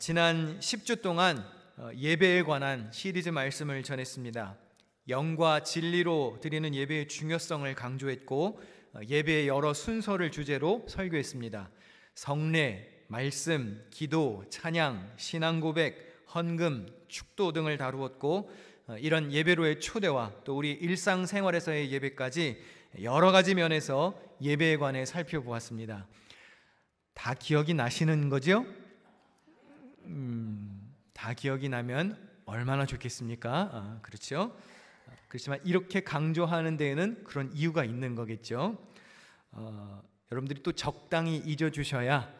지난 10주 동안 예배에 관한 시리즈 말씀을 전했습니다. 영과 진리로 드리는 예배의 중요성을 강조했고 예배의 여러 순서를 주제로 설교했습니다. 성례, 말씀, 기도, 찬양, 신앙 고백, 헌금, 축도 등을 다루었고 이런 예배로의 초대와 또 우리 일상생활에서의 예배까지 여러 가지 면에서 예배에 관해 살펴보았습니다. 다 기억이 나시는 거죠? 다 기억이 나면 얼마나 좋겠습니까? 그렇죠? 그렇지만 이렇게 강조하는 데에는 그런 이유가 있는 거겠죠. 여러분들이 또 적당히 잊어주셔야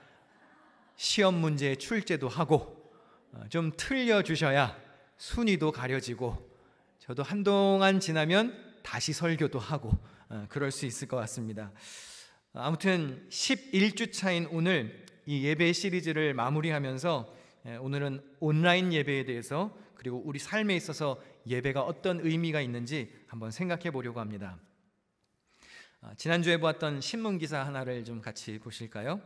시험 문제에 출제도 하고 좀 틀려주셔야 순위도 가려지고 저도 한동안 지나면 다시 설교도 하고 그럴 수 있을 것 같습니다. 아무튼 11주 차인 오늘 이 예배 시리즈를 마무리하면서 오늘은 온라인 예배에 대해서 그리고 우리 삶에 있어서 예배가 어떤 의미가 있는지 한번 생각해 보려고 합니다. 지난주에 보았던 신문 기사 하나를 좀 같이 보실까요?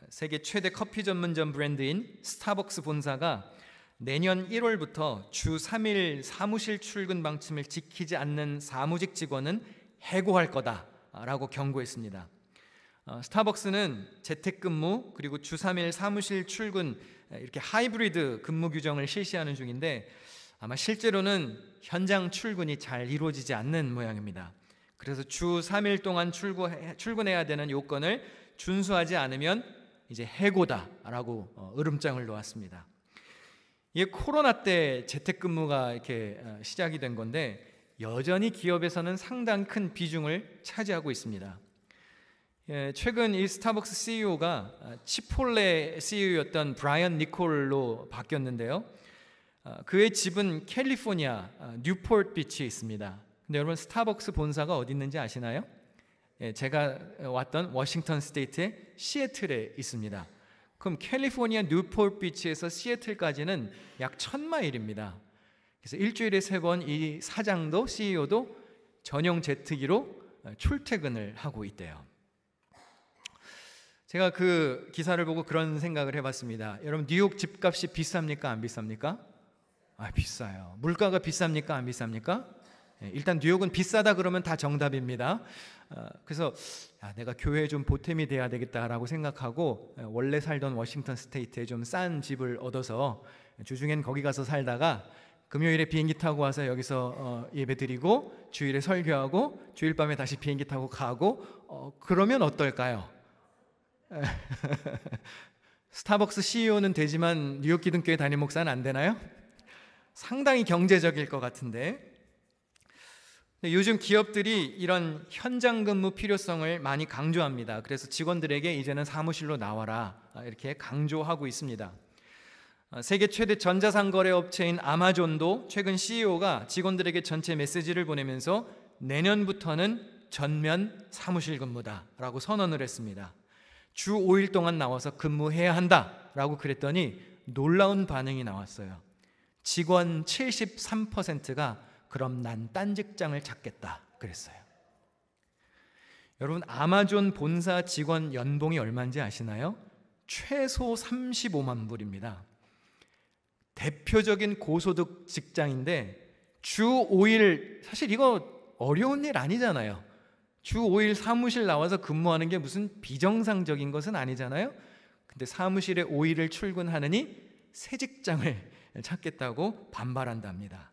세계 최대 커피 전문점 브랜드인 스타벅스 본사가 내년 1월부터 주 3일 사무실 출근 방침을 지키지 않는 사무직 직원은 해고할 거다라고 경고했습니다. 스타벅스는 재택근무 그리고 주 3일 사무실 출근 이렇게 하이브리드 근무 규정을 실시하는 중인데 아마 실제로는 현장 출근이 잘 이루어지지 않는 모양입니다. 그래서 주 3일 동안 출근해야 되는 요건을 준수하지 않으면 이제 해고다라고 으름장을 놓았습니다. 이게 코로나 때 재택근무가 이렇게 시작이 된 건데 여전히 기업에서는 상당히 큰 비중을 차지하고 있습니다. 최근 이 스타벅스 CEO가 치폴레 CEO였던 브라이언 니콜로 바뀌었는데요. 그의 집은 캘리포니아 뉴포트 비치에 있습니다. 근데 여러분 스타벅스 본사가 어디 있는지 아시나요? 제가 왔던 워싱턴 스테이트의 시애틀에 있습니다. 그럼 캘리포니아 뉴포트 비치에서 시애틀까지는 약 1000마일입니다. 그래서 일주일에 3번 이 사장도 CEO도 전용 제트기로 출퇴근을 하고 있대요. 제가 그 기사를 보고 그런 생각을 해봤습니다. 여러분 뉴욕 집값이 비쌉니까? 안 비쌉니까? 비싸요. 물가가 비쌉니까? 안 비쌉니까? 일단 뉴욕은 비싸다 그러면 다 정답입니다. 그래서 내가 교회에 좀 보탬이 돼야 되겠다라고 생각하고 원래 살던 워싱턴 스테이트에 좀 싼 집을 얻어서 주중엔 거기 가서 살다가 금요일에 비행기 타고 와서 여기서 예배 드리고 주일에 설교하고 주일 밤에 다시 비행기 타고 가고 그러면 어떨까요? 스타벅스 CEO는 되지만 뉴욕 기독교회 담임 목사는 안 되나요? 상당히 경제적일 것 같은데 요즘 기업들이 이런 현장 근무 필요성을 많이 강조합니다. 그래서 직원들에게 이제는 사무실로 나와라 이렇게 강조하고 있습니다. 세계 최대 전자상거래 업체인 아마존도 최근 CEO가 직원들에게 전체 메시지를 보내면서 내년부터는 전면 사무실 근무다라고 선언을 했습니다. 주 5일 동안 나와서 근무해야 한다라고 그랬더니 놀라운 반응이 나왔어요. 직원 73%가 그럼 난 딴 직장을 찾겠다 그랬어요. 여러분 아마존 본사 직원 연봉이 얼마인지 아시나요? 최소 35만 불입니다. 대표적인 고소득 직장인데 주 5일 사실 이거 어려운 일 아니잖아요. 주 5일 사무실 나와서 근무하는 게 무슨 비정상적인 것은 아니잖아요. 근데 사무실에 5일을 출근하느니 새 직장을 찾겠다고 반발한답니다.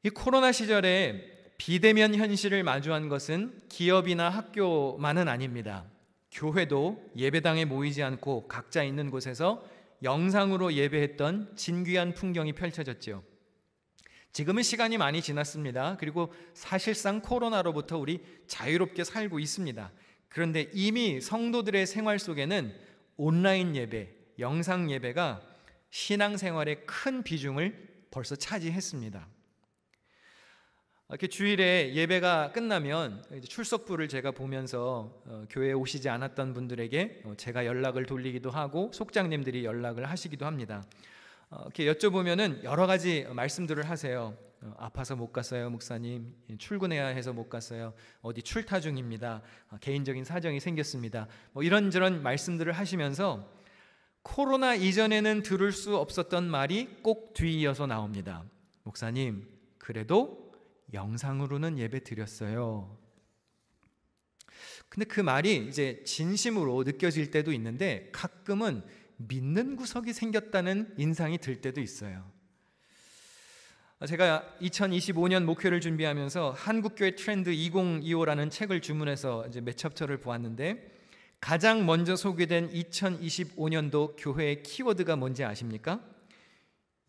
이 코로나 시절에 비대면 현실을 마주한 것은 기업이나 학교만은 아닙니다. 교회도 예배당에 모이지 않고 각자 있는 곳에서 영상으로 예배했던 진귀한 풍경이 펼쳐졌죠. 지금은 시간이 많이 지났습니다. 그리고 사실상 코로나로부터 우리 자유롭게 살고 있습니다. 그런데 이미 성도들의 생활 속에는 온라인 예배, 영상 예배가 신앙생활의 큰 비중을 벌써 차지했습니다. 이렇게 주일에 예배가 끝나면 출석부를 제가 보면서 교회에 오시지 않았던 분들에게 제가 연락을 돌리기도 하고 속장님들이 연락을 하시기도 합니다. 이렇게 여쭤보면은 여러 가지 말씀들을 하세요. 아파서 못 갔어요, 목사님. 출근해야 해서 못 갔어요. 어디 출타 중입니다. 개인적인 사정이 생겼습니다. 이런저런 말씀들을 하시면서 코로나 이전에는 들을 수 없었던 말이 꼭 뒤이어서 나옵니다. 목사님, 그래도 영상으로는 예배 드렸어요. 근데 그 말이 이제 진심으로 느껴질 때도 있는데 가끔은 믿는 구석이 생겼다는 인상이 들 때도 있어요. 제가 2025년 목회를 준비하면서 한국교회 트렌드 2025라는 책을 주문해서 이제 몇 챕터를 보았는데 가장 먼저 소개된 2025년도 교회의 키워드가 뭔지 아십니까?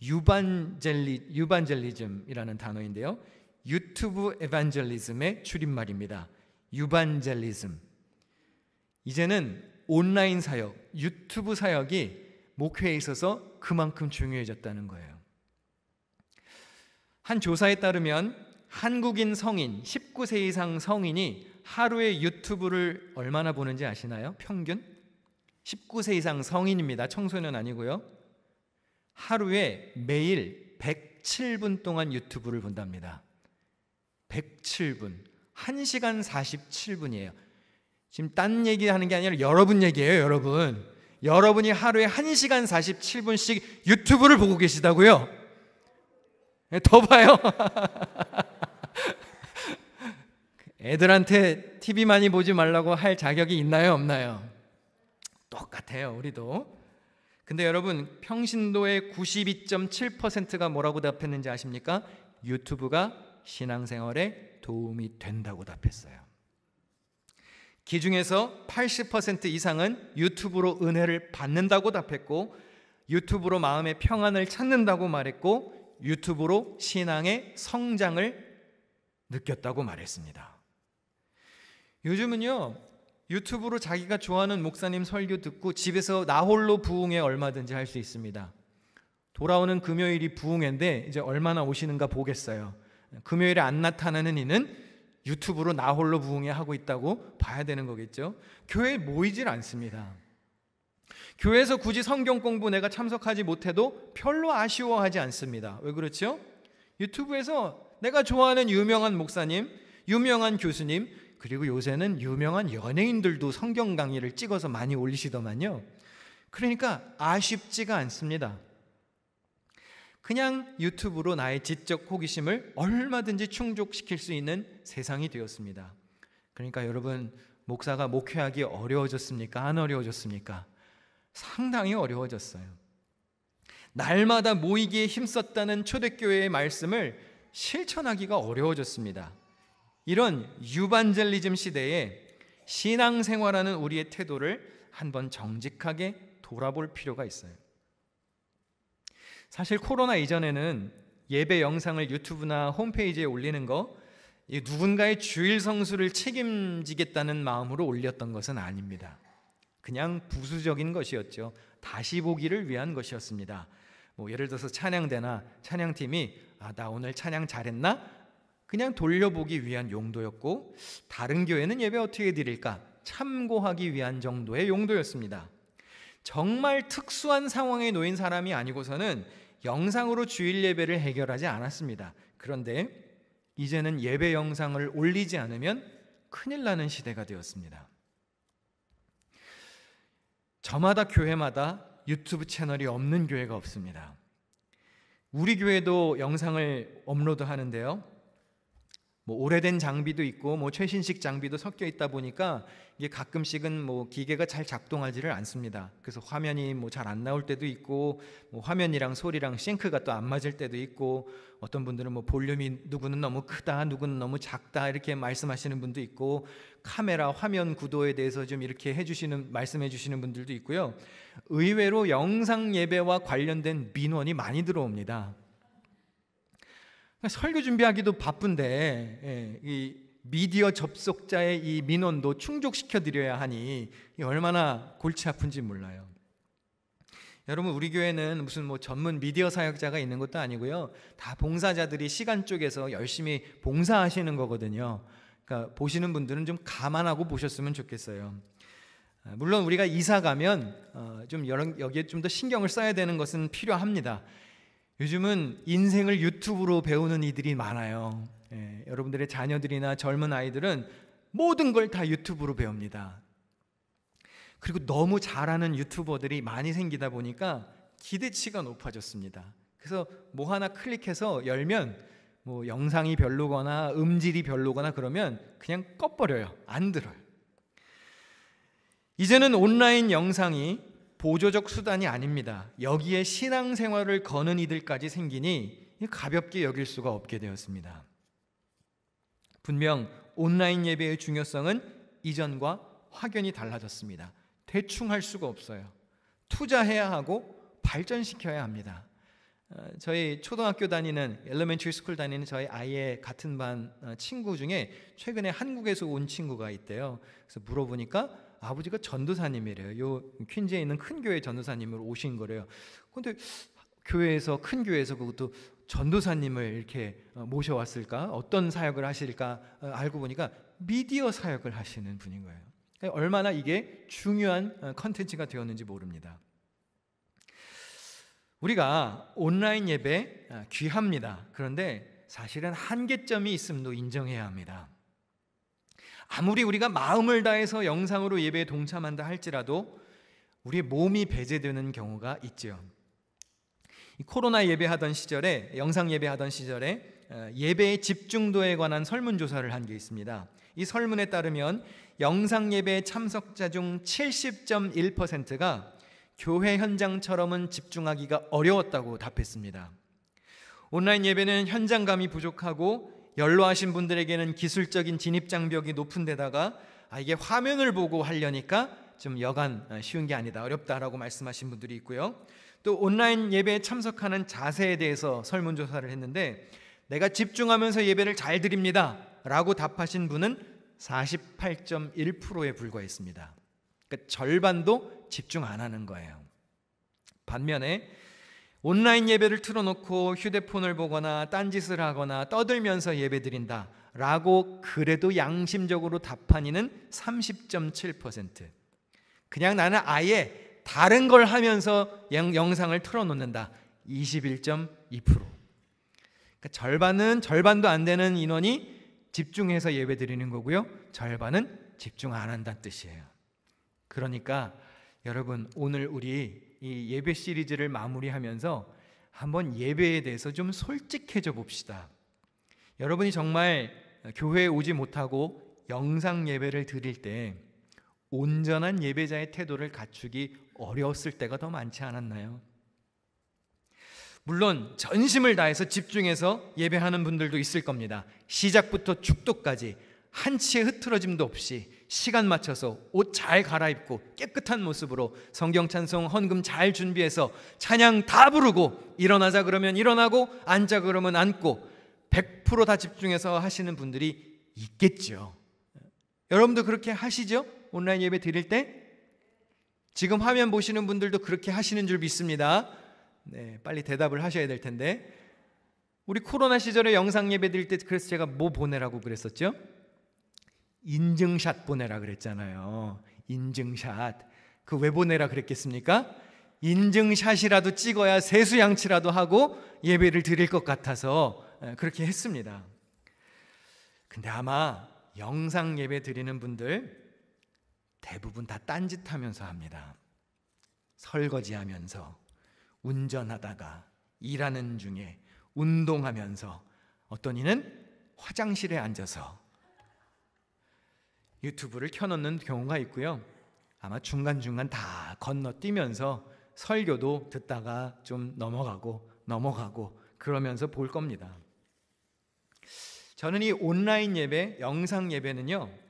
유반젤리즘이라는 단어인데요. 유튜브 에반젤리즘의 줄임말입니다. 유반젤리즘. 이제는 온라인 사역, 유튜브 사역이 목회에 있어서 그만큼 중요해졌다는 거예요. 한 조사에 따르면 한국인 성인, 19세 이상 성인이 하루에 유튜브를 얼마나 보는지 아시나요? 평균? 19세 이상 성인입니다. 청소년 아니고요. 하루에 매일 107분 동안 유튜브를 본답니다. 107분. 1시간 47분이에요. 지금 딴 얘기하는 게 아니라 여러분 얘기예요, 여러분. 여러분이 하루에 1시간 47분씩 유튜브를 보고 계시다고요? 더 봐요. 애들한테 TV 많이 보지 말라고 할 자격이 있나요, 없나요? 똑같아요, 우리도. 근데 여러분, 평신도의 92.7%가 뭐라고 답했는지 아십니까? 유튜브가 신앙생활에 도움이 된다고 답했어요. 그 중에서 80% 이상은 유튜브로 은혜를 받는다고 답했고, 유튜브로 마음의 평안을 찾는다고 말했고, 유튜브로 신앙의 성장을 느꼈다고 말했습니다. 요즘은요, 유튜브로 자기가 좋아하는 목사님 설교 듣고 집에서 나 홀로 부흥회 얼마든지 할 수 있습니다. 돌아오는 금요일이 부흥회인데 이제 얼마나 오시는가 보겠어요. 금요일에 안 나타나는 이는 유튜브로 나 홀로 부흥회 하고 있다고 봐야 되는 거겠죠. 교회에 모이질 않습니다. 교회에서 굳이 성경 공부 내가 참석하지 못해도 별로 아쉬워하지 않습니다. 왜 그렇죠? 유튜브에서 내가 좋아하는 유명한 목사님, 유명한 교수님, 그리고 요새는 유명한 연예인들도 성경 강의를 찍어서 많이 올리시더만요. 그러니까 아쉽지가 않습니다. 그냥 유튜브로 나의 지적 호기심을 얼마든지 충족시킬 수 있는 세상이 되었습니다. 그러니까 여러분, 목사가 목회하기 어려워졌습니까? 안 어려워졌습니까? 상당히 어려워졌어요. 날마다 모이기에 힘썼다는 초대교회의 말씀을 실천하기가 어려워졌습니다. 이런 유반젤리즘 시대에 신앙생활하는 우리의 태도를 한번 정직하게 돌아볼 필요가 있어요. 사실 코로나 이전에는 예배 영상을 유튜브나 홈페이지에 올리는 거 누군가의 주일 성수를 책임지겠다는 마음으로 올렸던 것은 아닙니다. 그냥 부수적인 것이었죠. 다시 보기를 위한 것이었습니다. 예를 들어서 찬양대나 찬양팀이 나 오늘 찬양 잘했나? 그냥 돌려보기 위한 용도였고, 다른 교회는 예배 어떻게 드릴까? 참고하기 위한 정도의 용도였습니다. 정말 특수한 상황에 놓인 사람이 아니고서는 영상으로 주일 예배를 해결하지 않았습니다. 그런데 이제는 예배 영상을 올리지 않으면 큰일 나는 시대가 되었습니다. 저마다 교회마다 유튜브 채널이 없는 교회가 없습니다. 우리 교회도 영상을 업로드 하는데요, 오래된 장비도 있고 최신식 장비도 섞여 있다 보니까 이게 가끔씩은 기계가 잘 작동하지를 않습니다. 그래서 화면이 잘 안 나올 때도 있고, 화면이랑 소리랑 싱크가 또 안 맞을 때도 있고, 어떤 분들은 볼륨이 누구는 너무 크다, 누구는 너무 작다 이렇게 말씀하시는 분도 있고, 카메라 화면 구도에 대해서 좀 이렇게 말씀해 주시는 분들도 있고요. 의외로 영상 예배와 관련된 민원이 많이 들어옵니다. 설교 준비하기도 바쁜데 이 미디어 접속자의 이 민원도 충족시켜 드려야 하니 얼마나 골치 아픈지 몰라요. 여러분, 우리 교회는 무슨 전문 미디어 사역자가 있는 것도 아니고요, 다 봉사자들이 시간 쪼개서 열심히 봉사하시는 거거든요. 그러니까 보시는 분들은 좀 감안하고 보셨으면 좋겠어요. 물론 우리가 이사 가면 좀 여기에 좀 더 신경을 써야 되는 것은 필요합니다. 요즘은 인생을 유튜브로 배우는 이들이 많아요. 여러분들의 자녀들이나 젊은 아이들은 모든 걸 다 유튜브로 배웁니다. 그리고 너무 잘하는 유튜버들이 많이 생기다 보니까 기대치가 높아졌습니다. 그래서 뭐 하나 클릭해서 열면 뭐 영상이 별로거나 음질이 별로거나 그러면 그냥 꺼버려요. 안 들어요. 이제는 온라인 영상이 보조적 수단이 아닙니다. 여기에 신앙생활을 거는 이들까지 생기니 가볍게 여길 수가 없게 되었습니다. 분명 온라인 예배의 중요성은 이전과 확연히 달라졌습니다. 대충 할 수가 없어요. 투자해야 하고 발전시켜야 합니다. 저희 초등학교 다니는 엘리멘터리 스쿨 다니는 저희 아이의 같은 반 친구 중에 최근에 한국에서 온 친구가 있대요. 그래서 물어보니까 아버지가 전도사님이래요. 요 퀸즈에 있는 큰 교회 전도사님으로 오신 거래요. 근데 교회에서 큰 교회에서 그것도 전도사님을 이렇게 모셔왔을까? 어떤 사역을 하실까? 알고 보니까 미디어 사역을 하시는 분인 거예요. 얼마나 이게 중요한 컨텐츠가 되었는지 모릅니다. 우리가 온라인 예배 귀합니다. 그런데 사실은 한계점이 있음도 인정해야 합니다. 아무리 우리가 마음을 다해서 영상으로 예배에 동참한다 할지라도 우리의 몸이 배제되는 경우가 있죠. 코로나 예배하던 시절에, 영상 예배하던 시절에 예배의 집중도에 관한 설문조사를 한 게 있습니다. 이 설문에 따르면 영상 예배 참석자 중 70.1%가 교회 현장처럼은 집중하기가 어려웠다고 답했습니다. 온라인 예배는 현장감이 부족하고 연로하신 분들에게는 기술적인 진입 장벽이 높은 데다가 이게 화면을 보고 하려니까 좀 여간 쉬운 게 아니다, 어렵다라고 말씀하신 분들이 있고요. 또 온라인 예배에 참석하는 자세에 대해서 설문조사를 했는데 내가 집중하면서 예배를 잘 드립니다 라고 답하신 분은 48.1%에 불과했습니다. 그러니까 절반도 집중 안 하는 거예요. 반면에 온라인 예배를 틀어놓고 휴대폰을 보거나 딴짓을 하거나 떠들면서 예배 드린다 라고 그래도 양심적으로 답한 이는 30.7%. 그냥 나는 아예 다른 걸 하면서 영상을 틀어놓는다 21.2%. 그러니까 절반도 안 되는 인원이 집중해서 예배 드리는 거고요, 절반은 집중 안 한다는 뜻이에요. 그러니까 여러분, 오늘 우리 이 예배 시리즈를 마무리하면서 한번 예배에 대해서 좀 솔직해져 봅시다. 여러분이 정말 교회에 오지 못하고 영상 예배를 드릴 때 온전한 예배자의 태도를 갖추기 어려웠을 때가 더 많지 않았나요? 물론 전심을 다해서 집중해서 예배하는 분들도 있을 겁니다. 시작부터 축도까지 한치의 흐트러짐도 없이 시간 맞춰서 옷 잘 갈아입고 깨끗한 모습으로 성경 찬송 헌금 잘 준비해서 찬양 다 부르고 일어나자 그러면 일어나고 앉자 그러면 앉고 100% 다 집중해서 하시는 분들이 있겠죠. 여러분도 그렇게 하시죠? 온라인 예배 드릴 때? 지금 화면 보시는 분들도 그렇게 하시는 줄 믿습니다. 네, 빨리 대답을 하셔야 될 텐데. 우리 코로나 시절에 영상 예배 드릴 때 그래서 제가 뭐 보내라고 그랬었죠? 인증샷 보내라 그랬잖아요. 인증샷. 그 왜 보내라 그랬겠습니까? 인증샷이라도 찍어야 세수양치라도 하고 예배를 드릴 것 같아서 그렇게 했습니다. 근데 아마 영상 예배 드리는 분들 대부분 다 딴짓하면서 합니다. 설거지하면서, 운전하다가, 일하는 중에, 운동하면서, 어떤 이는 화장실에 앉아서 유튜브를 켜놓는 경우가 있고요. 아마 중간중간 다 건너뛰면서 설교도 듣다가 좀 넘어가고 그러면서 볼 겁니다. 저는 이 온라인 예배, 영상 예배는요,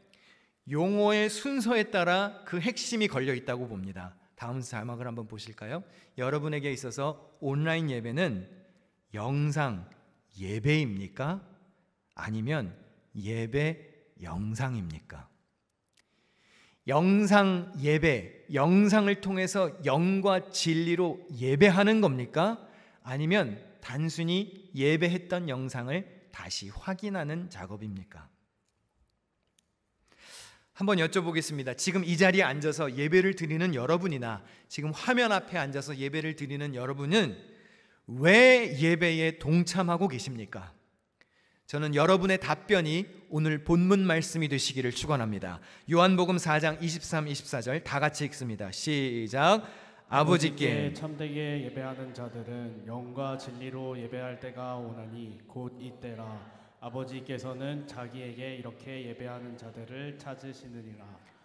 용어의 순서에 따라 그 핵심이 걸려 있다고 봅니다. 다음 자막을 한번 보실까요? 여러분에게 있어서 온라인 예배는 영상 예배입니까? 아니면 예배 영상입니까? 영상 예배, 영상을 통해서 영과 진리로 예배하는 겁니까? 아니면 단순히 예배했던 영상을 다시 확인하는 작업입니까? 한번 여쭤보겠습니다. 지금 이 자리에 앉아서 예배를 드리는 여러분이나 지금 화면 앞에 앉아서 예배를 드리는 여러분은 왜 예배에 동참하고 계십니까? 저는 여러분의 답변이 오늘 본문 말씀이 되시기를 축원합니다. 요한복음 4장 23, 24절 다 같이 읽습니다. 시작. 아버지께 참되게 예배하는 자들은 영과 진리로 예배할 때가 오나니 곧 이때라. 아버지께서는 자기에게 이렇게 예배하는 자들을 찾으시느니라.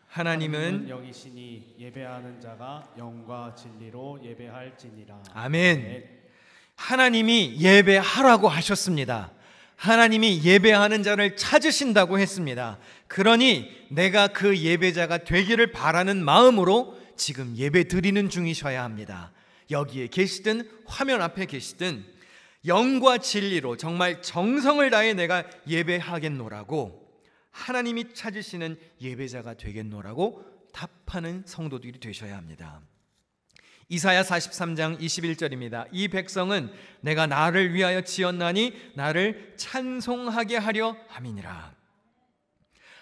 하나님은 영이시니 예배하는 자가 영과 진리로 예배할지니라. 아멘. 하나님이 예배하라고 하셨습니다. 하나님이 예배하는 자를 찾으신다고 했습니다. 그러니 내가 그 예배자가 되기를 바라는 마음으로 지금 예배 드리는 중이셔야 합니다. 여기에 계시든 화면 앞에 계시든 영과 진리로 정말 정성을 다해 내가 예배하겠노라고, 하나님이 찾으시는 예배자가 되겠노라고 답하는 성도들이 되셔야 합니다. 이사야 43장 21절입니다. 이 백성은 내가 나를 위하여 지었나니 나를 찬송하게 하려 함이니라.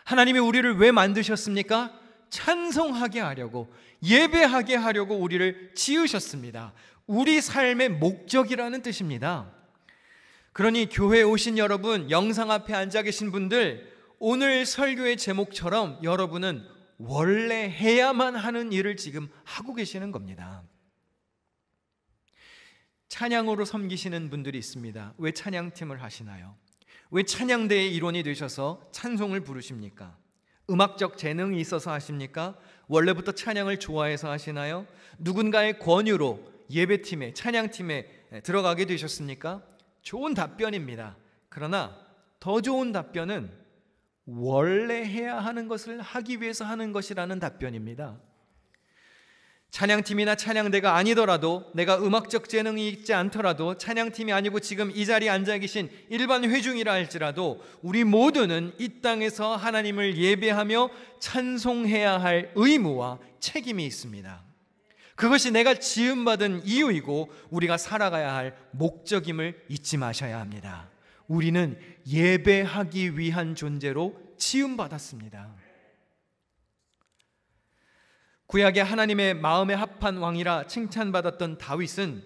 하나님이 우리를 왜 만드셨습니까? 찬송하게 하려고, 예배하게 하려고 우리를 지으셨습니다. 우리 삶의 목적이라는 뜻입니다. 그러니 교회에 오신 여러분, 영상 앞에 앉아 계신 분들, 오늘 설교의 제목처럼 여러분은 원래 해야만 하는 일을 지금 하고 계시는 겁니다. 찬양으로 섬기시는 분들이 있습니다. 왜 찬양팀을 하시나요? 왜 찬양대의 일원이 되셔서 찬송을 부르십니까? 음악적 재능이 있어서 하십니까? 원래부터 찬양을 좋아해서 하시나요? 누군가의 권유로 예배팀에, 찬양팀에 들어가게 되셨습니까? 좋은 답변입니다. 그러나 더 좋은 답변은 원래 해야 하는 것을 하기 위해서 하는 것이라는 답변입니다. 찬양팀이나 찬양대가 아니더라도, 내가 음악적 재능이 있지 않더라도, 찬양팀이 아니고 지금 이 자리에 앉아 계신 일반 회중이라 할지라도 우리 모두는 이 땅에서 하나님을 예배하며 찬송해야 할 의무와 책임이 있습니다. 그것이 내가 지음받은 이유이고 우리가 살아가야 할 목적임을 잊지 마셔야 합니다. 우리는 예배하기 위한 존재로 지음받았습니다. 구약의 하나님의 마음에 합한 왕이라 칭찬받았던 다윗은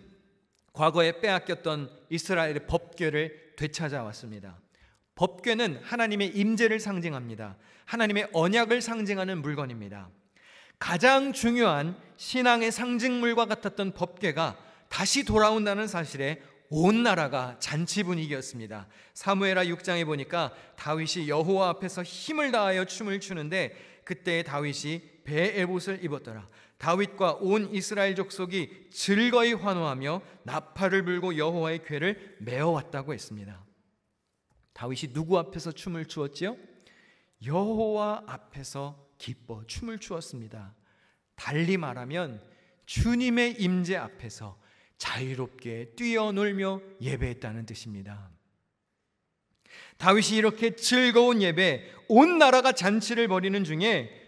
과거에 빼앗겼던 이스라엘의 법궤를 되찾아왔습니다. 법궤는 하나님의 임재를 상징합니다. 하나님의 언약을 상징하는 물건입니다. 가장 중요한 신앙의 상징물과 같았던 법궤가 다시 돌아온다는 사실에 온 나라가 잔치 분위기였습니다. 사무엘하 6장에 보니까 다윗이 여호와 앞에서 힘을 다하여 춤을 추는데 그때 다윗이 배에봇을 입었더라. 다윗과 온 이스라엘 족속이 즐거이 환호하며 나팔을 불고 여호와의 궤를 메어왔다고 했습니다. 다윗이 누구 앞에서 춤을 추었지요? 여호와 앞에서 기뻐 춤을 추었습니다. 달리 말하면 주님의 임재 앞에서 자유롭게 뛰어놀며 예배했다는 뜻입니다. 다윗이 이렇게 즐거운 예배, 온 나라가 잔치를 벌이는 중에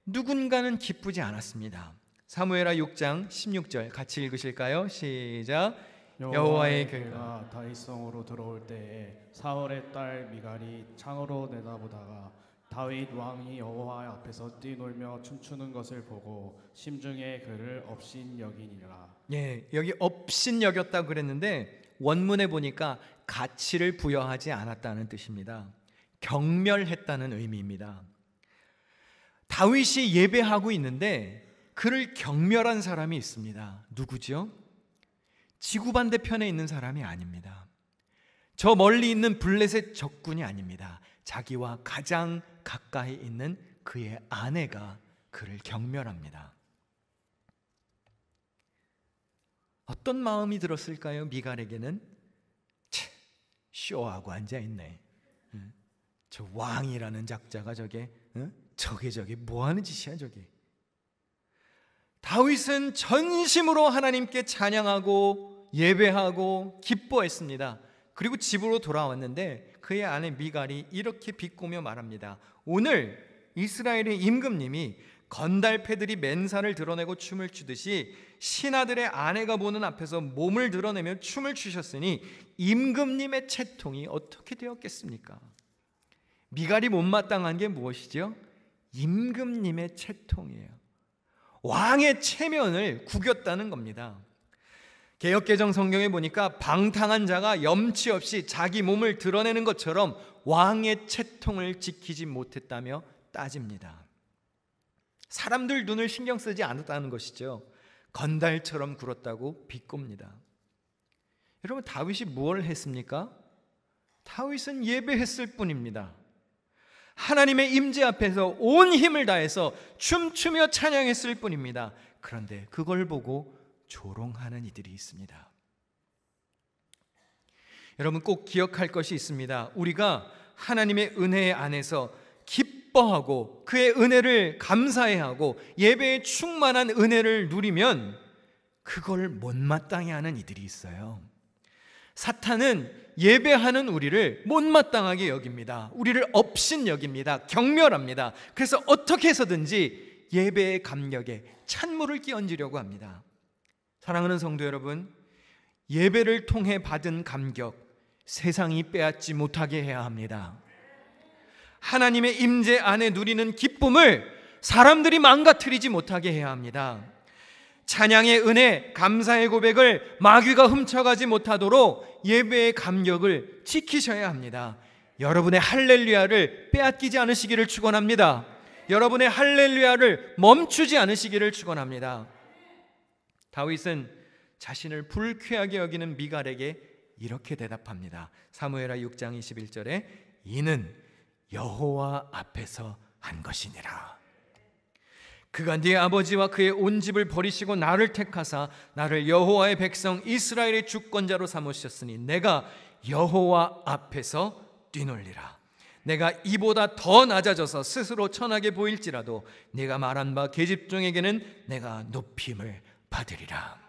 누군가는 기쁘지 않았습니다. 사무엘하 6장 16절 같이 읽으실까요? 시작. 여호와의 궤가 다윗성으로 들어올 때에 사울의 딸 미갈이 창으로 내다보다가 다윗 왕이 여호와 앞에서 뛰놀며 춤추는 것을 보고 심중에 그를 업신여기니라. 예, 여기 업신여겼다고 그랬는데 원문에 보니까 가치를 부여하지 않았다는 뜻입니다. 경멸했다는 의미입니다. 다윗이 예배하고 있는데 그를 경멸한 사람이 있습니다. 누구죠? 지구 반대편에 있는 사람이 아닙니다. 저 멀리 있는 블레셋 적군이 아닙니다. 자기와 가장 가까이 있는 그의 아내가 그를 경멸합니다. 어떤 마음이 들었을까요? 미갈에게는 쇼하고 앉아있네. 저 왕이라는 작자가 저게 뭐하는 짓이야 저게. 다윗은 전심으로 하나님께 찬양하고 예배하고 기뻐했습니다. 그리고 집으로 돌아왔는데 그의 아내 미갈이 이렇게 비꼬며 말합니다. 오늘 이스라엘의 임금님이 건달패들이 맨살을 드러내고 춤을 추듯이 신하들의 아내가 보는 앞에서 몸을 드러내며 춤을 추셨으니 임금님의 채통이 어떻게 되었겠습니까? 미갈이 못마땅한 게 무엇이죠? 임금님의 채통이에요. 왕의 체면을 구겼다는 겁니다. 개역개정 성경에 보니까 방탕한 자가 염치 없이 자기 몸을 드러내는 것처럼 왕의 채통을 지키지 못했다며 따집니다. 사람들 눈을 신경 쓰지 않았다는 것이죠. 건달처럼 굴었다고 비꼽니다. 여러분, 다윗이 무엇을 했습니까? 다윗은 예배했을 뿐입니다. 하나님의 임재 앞에서 온 힘을 다해서 춤추며 찬양했을 뿐입니다. 그런데 그걸 보고 조롱하는 이들이 있습니다. 여러분, 꼭 기억할 것이 있습니다. 우리가 하나님의 은혜 안에서 기뻐하고 그의 은혜를 감사해하고 예배에 충만한 은혜를 누리면 그걸 못마땅해 하는 이들이 있어요. 사탄은 예배하는 우리를 못마땅하게 여깁니다. 우리를 업신여깁니다. 경멸합니다. 그래서 어떻게 해서든지 예배의 감격에 찬물을 끼얹으려고 합니다. 사랑하는 성도 여러분, 예배를 통해 받은 감격, 세상이 빼앗지 못하게 해야 합니다. 하나님의 임재 안에 누리는 기쁨을 사람들이 망가뜨리지 못하게 해야 합니다. 찬양의 은혜, 감사의 고백을 마귀가 훔쳐가지 못하도록 예배의 감격을 지키셔야 합니다. 여러분의 할렐루야를 빼앗기지 않으시기를 축원합니다. 여러분의 할렐루야를 멈추지 않으시기를 축원합니다. 다윗은 자신을 불쾌하게 여기는 미갈에게 이렇게 대답합니다. 사무엘하 6장 21절에 이는 여호와 앞에서 한 것이니라. 그가 네 아버지와 그의 온 집을 버리시고 나를 택하사 나를 여호와의 백성 이스라엘의 주권자로 삼으셨으니 내가 여호와 앞에서 뛰놀리라. 내가 이보다 더 낮아져서 스스로 천하게 보일지라도 네가 말한 바 계집종에게는 내가 높임을 받으리라.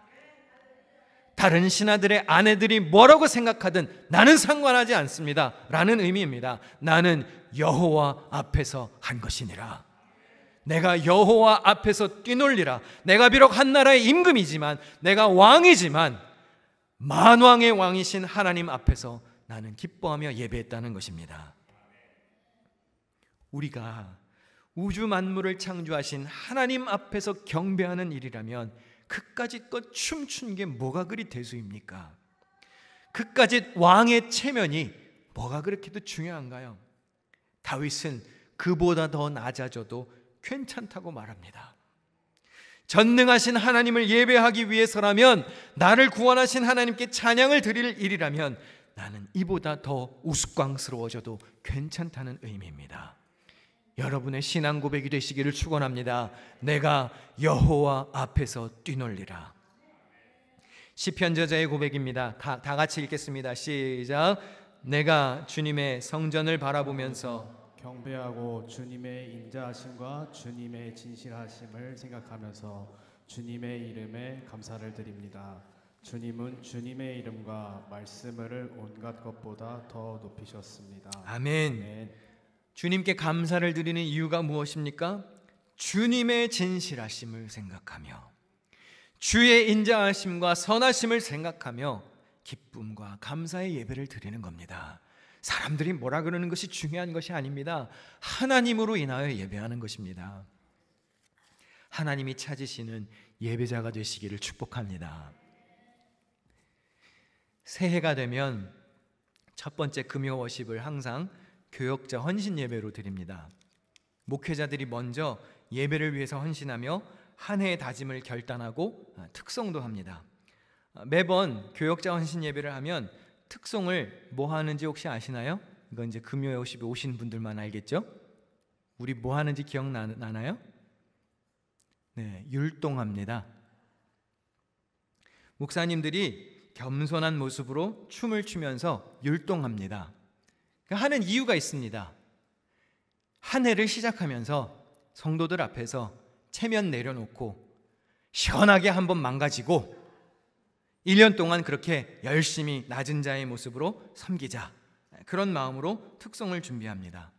다른 신하들의 아내들이 뭐라고 생각하든 나는 상관하지 않습니다 라는 의미입니다. 나는 여호와 앞에서 한 것이니라. 내가 여호와 앞에서 뛰놀리라. 내가 비록 한 나라의 임금이지만, 내가 왕이지만 만왕의 왕이신 하나님 앞에서 나는 기뻐하며 예배했다는 것입니다. 우리가 우주 만물을 창조하신 하나님 앞에서 경배하는 일이라면 그까짓 춤춘 게 뭐가 그리 대수입니까? 그까짓 왕의 체면이 뭐가 그렇게도 중요한가요? 다윗은 그보다 더 낮아져도 괜찮다고 말합니다. 전능하신 하나님을 예배하기 위해서라면, 나를 구원하신 하나님께 찬양을 드릴 일이라면 나는 이보다 더 우스꽝스러워져도 괜찮다는 의미입니다. 여러분의 신앙 고백이 되시기를 축원합니다. 내가 여호와 앞에서 뛰놀리라. 시편 저자의 고백입니다. 다 같이 읽겠습니다. 시작. 내가 주님의 성전을 바라보면서 경배하고 주님의 인자하심과 주님의 진실하심을 생각하면서 주님의 이름에 감사를 드립니다. 주님은 주님의 이름과 말씀을 온갖 것보다 더 높이셨습니다. 아멘. 아멘. 주님께 감사를 드리는 이유가 무엇입니까? 주님의 진실하심을 생각하며 주의 인자하심과 선하심을 생각하며 기쁨과 감사의 예배를 드리는 겁니다. 사람들이 뭐라 그러는 것이 중요한 것이 아닙니다. 하나님으로 인하여 예배하는 것입니다. 하나님이 찾으시는 예배자가 되시기를 축복합니다. 새해가 되면 첫 번째 금요 워십을 항상 교역자 헌신 예배로 드립니다. 목회자들이 먼저 예배를 위해서 헌신하며 한 해의 다짐을 결단하고 특송도 합니다. 매번 교역자 헌신 예배를 하면 특송을 뭐 하는지 혹시 아시나요? 이건 이제 금요 워십에 오신 분들만 알겠죠? 우리 뭐 하는지 기억나나요? 네, 율동합니다. 목사님들이 겸손한 모습으로 춤을 추면서 율동합니다. 하는 이유가 있습니다. 한 해를 시작하면서 성도들 앞에서 체면 내려놓고 시원하게 한번 망가지고 1년 동안 그렇게 열심히 낮은 자의 모습으로 섬기자, 그런 마음으로 특송을 준비합니다.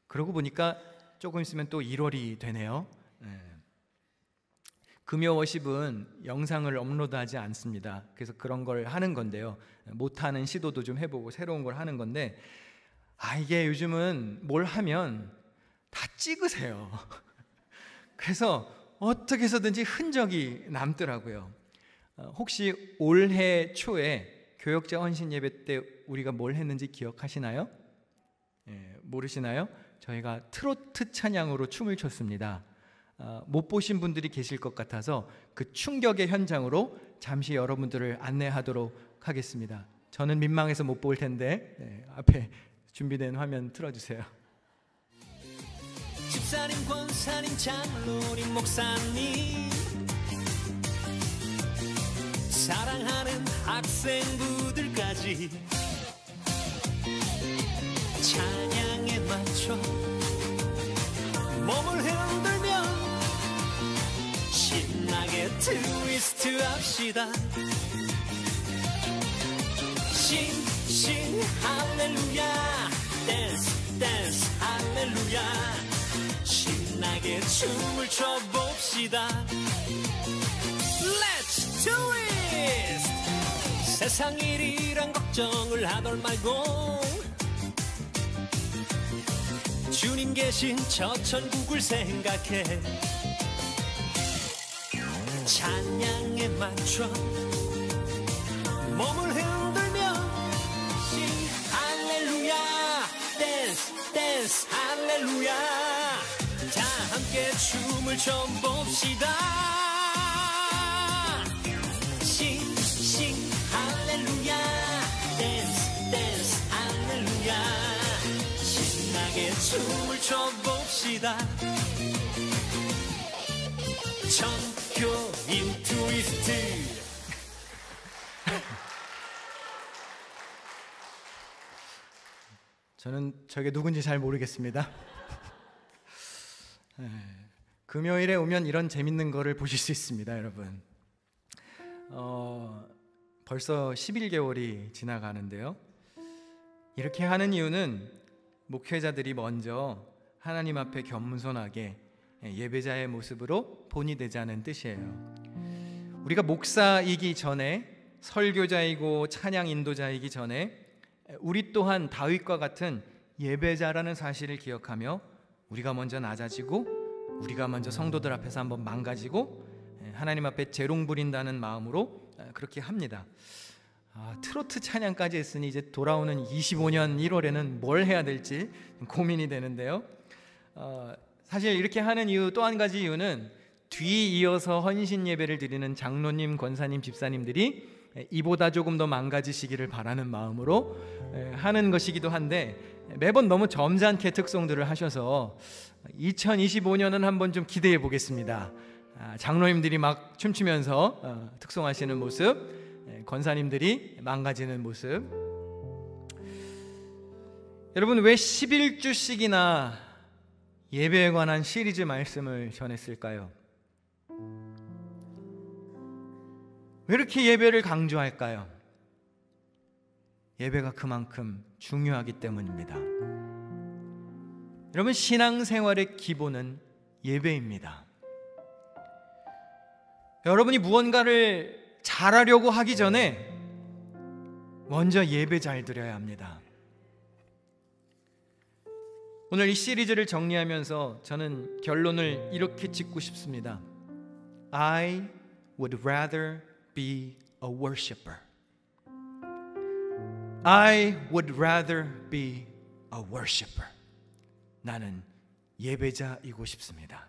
그러고 보니까 조금 있으면 또 1월이 되네요. 금요 워십은 영상을 업로드하지 않습니다. 그래서 그런 걸 하는 건데요, 못하는 시도도 좀 해보고 새로운 걸 하는 건데, 이게 요즘은 뭘 하면 다 찍으세요. 그래서 어떻게 해서든지 흔적이 남더라고요. 혹시 올해 초에 교역자 헌신 예배 때 우리가 뭘 했는지 기억하시나요? 모르시나요? 저희가 트로트 찬양으로 춤을 췄습니다. 못 보신 분들이 계실 것 같아서 그 충격의 현장으로 잠시 여러분들을 안내하도록 하겠습니다. 저는 민망해서 못 볼 텐데 앞에 준비된 화면 틀어주세요. 집사님, 권사님, 장로님, 목사님, 사랑하는 학생부들까지 찬양에 맞춰 몸을 흔들며 신나게 트위스트 합시다. 싱 할렐루야, 댄스 댄스 할렐루야, 신나게 춤을 춰봅시다. Let's twist. 세상 일이란 걱정을 하덜 말고 주님 계신 저 천국을 생각해 찬양에 맞춰 몸을 흔들며 싱 할렐루야, 댄스 댄스 할렐루야, 다 함께 춤을 춰봅시다. 싱 할렐루야, 댄스 댄스 할렐루야, 신나게 춤을 춰봅시다. 전교인 트위스트. 저는 저게 누군지 잘 모르겠습니다. 금요일에 오면 이런 재밌는 거를 보실 수 있습니다, 여러분. 벌써 11개월이 지나가는데요. 이렇게 하는 이유는 목회자들이 먼저 하나님 앞에 겸손하게 예배자의 모습으로 본이 되자는 뜻이에요. 우리가 목사이기 전에, 설교자이고 찬양 인도자이기 전에 우리 또한 다윗과 같은 예배자라는 사실을 기억하며 우리가 먼저 낮아지고 우리가 먼저 성도들 앞에서 한번 망가지고 하나님 앞에 재롱 부린다는 마음으로 그렇게 합니다. 트로트 찬양까지 했으니 이제 돌아오는 25년 1월에는 뭘 해야 될지 고민이 되는데요. 사실 이렇게 하는 이유, 또 한 가지 이유는 뒤이어서 헌신 예배를 드리는 장로님, 권사님, 집사님들이 이보다 조금 더 망가지시기를 바라는 마음으로 하는 것이기도 한데, 매번 너무 점잖게 특송들을 하셔서 2025년은 한번 좀 기대해 보겠습니다. 장로님들이 막 춤추면서 특송하시는 모습, 권사님들이 망가지는 모습. 여러분, 왜 11주씩이나 예배에 관한 시리즈 말씀을 전했을까요? 왜 이렇게 예배를 강조할까요? 예배가 그만큼 중요하기 때문입니다. 여러분, 신앙생활의 기본은 예배입니다. 여러분이 무언가를 잘하려고 하기 전에 먼저 예배 잘 드려야 합니다. 오늘 이 시리즈를 정리하면서 저는 결론을 이렇게 짓고 싶습니다. I would rather be a worshiper. I would rather be a worshiper. 나는 예배자이고 싶습니다.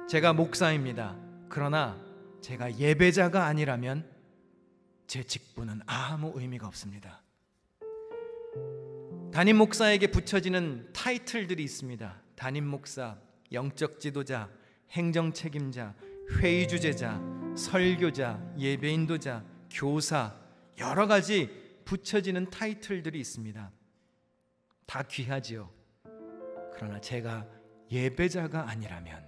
제가 목사입니다. 그러나 제가 예배자가 아니라면 제 직분은 아무 의미가 없습니다. 담임 목사에게 붙여지는 타이틀들이 있습니다. 담임 목사, 영적 지도자, 행정 책임자, 회의 주재자, 설교자, 예배 인도자, 교사, 여러 가지 붙여지는 타이틀들이 있습니다. 다 귀하지요. 그러나 제가 예배자가 아니라면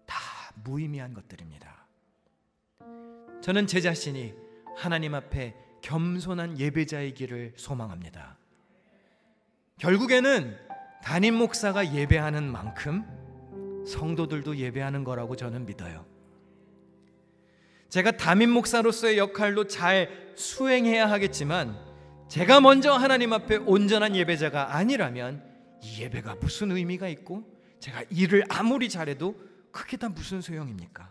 다 무의미한 것들입니다. 저는 제 자신이 하나님 앞에 겸손한 예배자이기를 소망합니다. 결국에는 담임 목사가 예배하는 만큼 성도들도 예배하는 거라고 저는 믿어요. 제가 담임 목사로서의 역할도 잘 수행해야 하겠지만 제가 먼저 하나님 앞에 온전한 예배자가 아니라면 이 예배가 무슨 의미가 있고 제가 일을 아무리 잘해도 그게 다 무슨 소용입니까?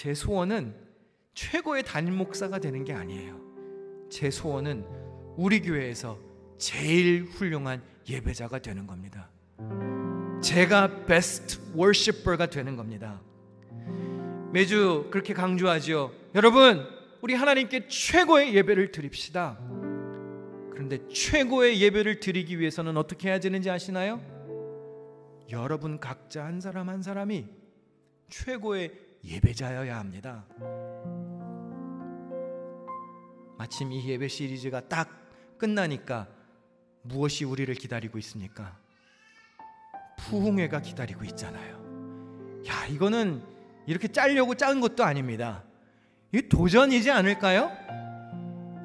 제 소원은 최고의 담임 목사가 되는 게 아니에요. 제 소원은 우리 교회에서 제일 훌륭한 예배자가 되는 겁니다. 제가 베스트 워시퍼가 되는 겁니다. 매주 그렇게 강조하죠. 여러분, 우리 하나님께 최고의 예배를 드립시다. 그런데 최고의 예배를 드리기 위해서는 어떻게 해야 되는지 아시나요? 여러분 각자 한 사람 한 사람이 최고의 예배자여야 합니다. 마침 이 예배 시리즈가 딱 끝나니까 무엇이 우리를 기다리고 있습니까? 부흥회가 기다리고 있잖아요. 야, 이거는 이렇게 짜려고 짠 것도 아닙니다. 이 도전이지 않을까요?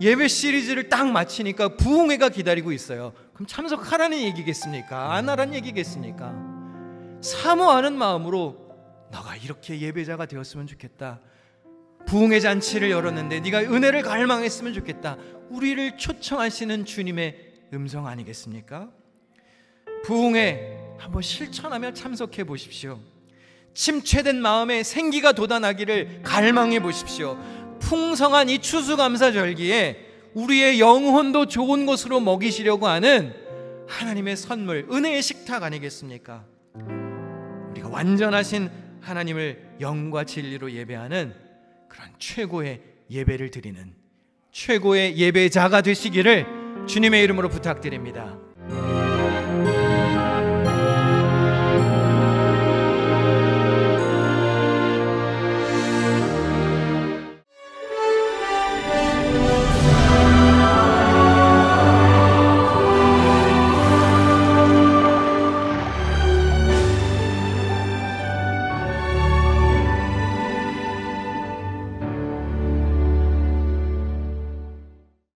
예배 시리즈를 딱 마치니까 부흥회가 기다리고 있어요. 그럼 참석하라는 얘기겠습니까? 안 하라는 얘기겠습니까? 사모하는 마음으로 너가 이렇게 예배자가 되었으면 좋겠다. 부흥회 잔치를 열었는데 네가 은혜를 갈망했으면 좋겠다. 우리를 초청하시는 주님의 음성 아니겠습니까? 부흥회 한번 실천하며 참석해 보십시오. 침체된 마음에 생기가 돋아나기를 갈망해 보십시오. 풍성한 이 추수감사절기에 우리의 영혼도 좋은 것으로 먹이시려고 하는 하나님의 선물, 은혜의 식탁 아니겠습니까? 우리가 완전하신 하나님을 영과 진리로 예배하는 그런 최고의 예배를 드리는 최고의 예배자가 되시기를 주님의 이름으로 부탁드립니다.